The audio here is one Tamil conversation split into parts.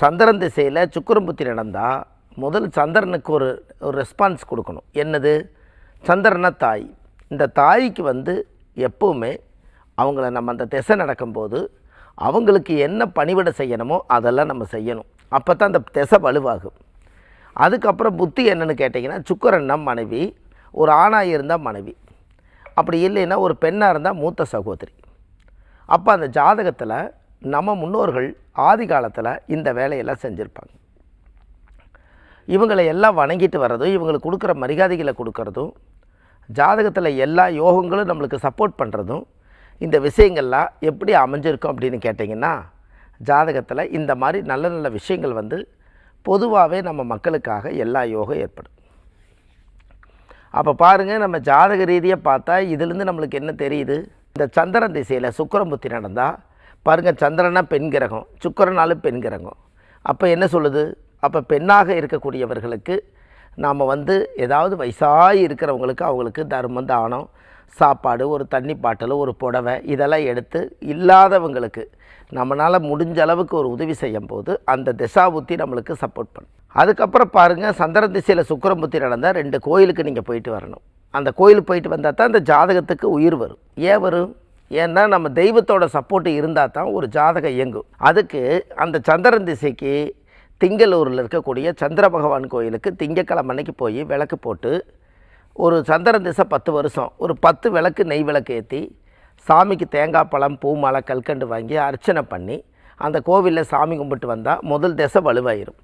சந்திரன் திசையில் சுக்கிரன் புத்தி நடந்தால் முதல் சந்திரனுக்கு ஒரு ஒரு ரெஸ்பான்ஸ் கொடுக்கணும். என்னது? சந்திரனை தாய். இந்த தாய்க்கு எப்போவுமே அவங்கள நம்ம அந்த திசை நடக்கும்போது அவங்களுக்கு என்ன பணிவிடை செய்யணுமோ அதெல்லாம் நம்ம செய்யணும். அப்போ தான் அந்த திசை வலுவாகும். அதுக்கப்புறம் புத்தி என்னென்னு கேட்டிங்கன்னா, சுக்கிரன்னா மனைவி, ஒரு ஆணாக இருந்தால் மனைவி, அப்படி இல்லைன்னா ஒரு பெண்ணாக இருந்தால் மூத்த சகோதரி. அப்போ அந்த ஜாதகத்தில் நம்ம முன்னோர்கள் ஆதி காலத்தில் இந்த வேலையெல்லாம் செஞ்சுருப்பாங்க. இவங்களை எல்லாம் வணங்கிட்டு வர்றதும், இவங்களுக்கு கொடுக்குற மரியாதைகளை கொடுக்கறதும், ஜாதகத்தில் எல்லா யோகங்களும் நம்மளுக்கு சப்போர்ட் பண்ணுறதும், இந்த விஷயங்கள்லாம் எப்படி அமைஞ்சிருக்கும் அப்படின்னு கேட்டிங்கன்னா, ஜாதகத்தில் இந்த மாதிரி நல்ல நல்ல விஷயங்கள் பொதுவாகவே நம்ம மக்களுக்காக எல்லா யோகம் ஏற்படும். அப்போ பாருங்கள், நம்ம ஜாதக ரீதியாக பார்த்தா இதிலேருந்து நம்மளுக்கு என்ன தெரியுது? இந்த சந்திரன் திசையில் சுக்கிரன் புத்தி நடந்தால் பாருங்கள், சந்திரனா பெண் கிரகம், சுக்கிரனாலும் பெண் கிரகம். அப்போ என்ன சொல்லுது? அப்போ பெண்ணாக இருக்கக்கூடியவர்களுக்கு நாம் ஏதாவது வயசாகி இருக்கிறவங்களுக்கு அவங்களுக்கு தர்மம், தானம், சாப்பாடு, ஒரு தண்ணி பாட்டில், ஒரு புடவை இதெல்லாம் எடுத்து இல்லாதவங்களுக்கு நம்மளால் முடிஞ்ச அளவுக்கு ஒரு உதவி செய்யும் போது அந்த திசா புத்தி நம்மளுக்கு சப்போர்ட் பண்ணும். அதுக்கப்புறம் பாருங்கள், சந்திரன் திசையில் சுக்கிரன் புத்தி நடந்தால் 2 கோயிலுக்கு நீங்கள் போயிட்டு வரணும். அந்த கோயிலுக்கு போயிட்டு வந்தால் தான் அந்த ஜாதகத்துக்கு உயிர் வரும். ஏன் வரும்? ஏன்னா நம்ம தெய்வத்தோட சப்போர்ட்டு இருந்தால் தான் ஒரு ஜாதகம் இயங்கும். அதுக்கு அந்த சந்திரன் திசைக்கு திங்களூரில் இருக்கக்கூடிய சந்திர பகவான் கோயிலுக்கு திங்கக்கிழமை அன்னைக்கு போய் விளக்கு போட்டு, ஒரு சந்திரன் திசை 10 வருஷம் ஒரு 10 விளக்கு நெய் விளக்கு ஏற்றி சாமிக்கு தேங்காய் பழம், பூ, மாலை, கல்கண்டு வாங்கி அர்ச்சனை பண்ணி அந்த கோவிலில் சாமி கும்பிட்டு வந்தால் முதல் திசை வலுவாயிரும்.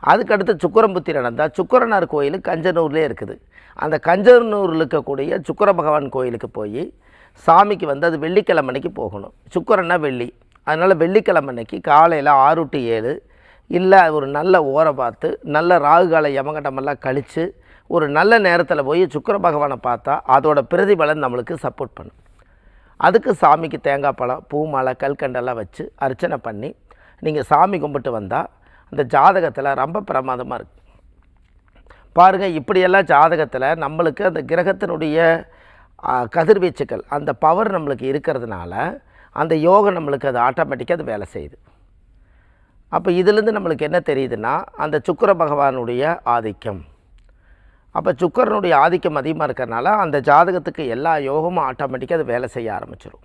அதுக்கடுத்து சுக்கிரன் புத்தி நடந்தால் சுக்கிரனார் கோயில் கஞ்சனூர்லேயே இருக்குது. அந்த கஞ்சனூரில் இருக்கக்கூடிய சுக்கிர பகவான் கோயிலுக்கு போய் சாமிக்கு அது வெள்ளிக்கிழமை அன்னைக்கு போகணும். சுக்கிரன்னா வெள்ளி, அதனால் வெள்ளிக்கிழமை அன்னைக்கு காலையில் 6 to 7 இல்லை ஒரு நல்ல ஓரை பார்த்து நல்ல ராகுகால யமகண்டமெல்லாம் கழித்து ஒரு நல்ல நேரத்தில் போய் சுக்கிர பகவானை பார்த்தா அதோட பிரதிபலன் நம்மளுக்கு சப்போர்ட் பண்ணும். அதுக்கு சாமிக்கு தேங்காய் பழம், பூ, மாலை, கல்கண்டெல்லாம் வச்சு அர்ச்சனை பண்ணி நீங்கள் சாமி கும்பிட்டு வந்தால் அந்த ஜாதகத்தில் ரொம்ப பிரமாதமாக இருக்குது. பாருங்கள், இப்படியெல்லாம் ஜாதகத்தில் நம்மளுக்கு அந்த கிரகத்தினுடைய கதிர்வீச்சுக்கள் அந்த பவர் நம்மளுக்கு இருக்கிறதுனால அந்த யோகம் நம்மளுக்கு அது ஆட்டோமேட்டிக்காக அது வேலை செய்யுது. அப்போ இதிலேருந்து நம்மளுக்கு என்ன தெரியுதுன்னா, அந்த சுக்கிர பகவானுடைய ஆதிக்கம். அப்போ சுக்கிரனுடைய ஆதிக்கம் அதிகமாக இருக்கிறதுனால அந்த ஜாதகத்துக்கு எல்லா யோகமும் ஆட்டோமேட்டிக்காக அது வேலை செய்ய ஆரம்பிச்சிடும்.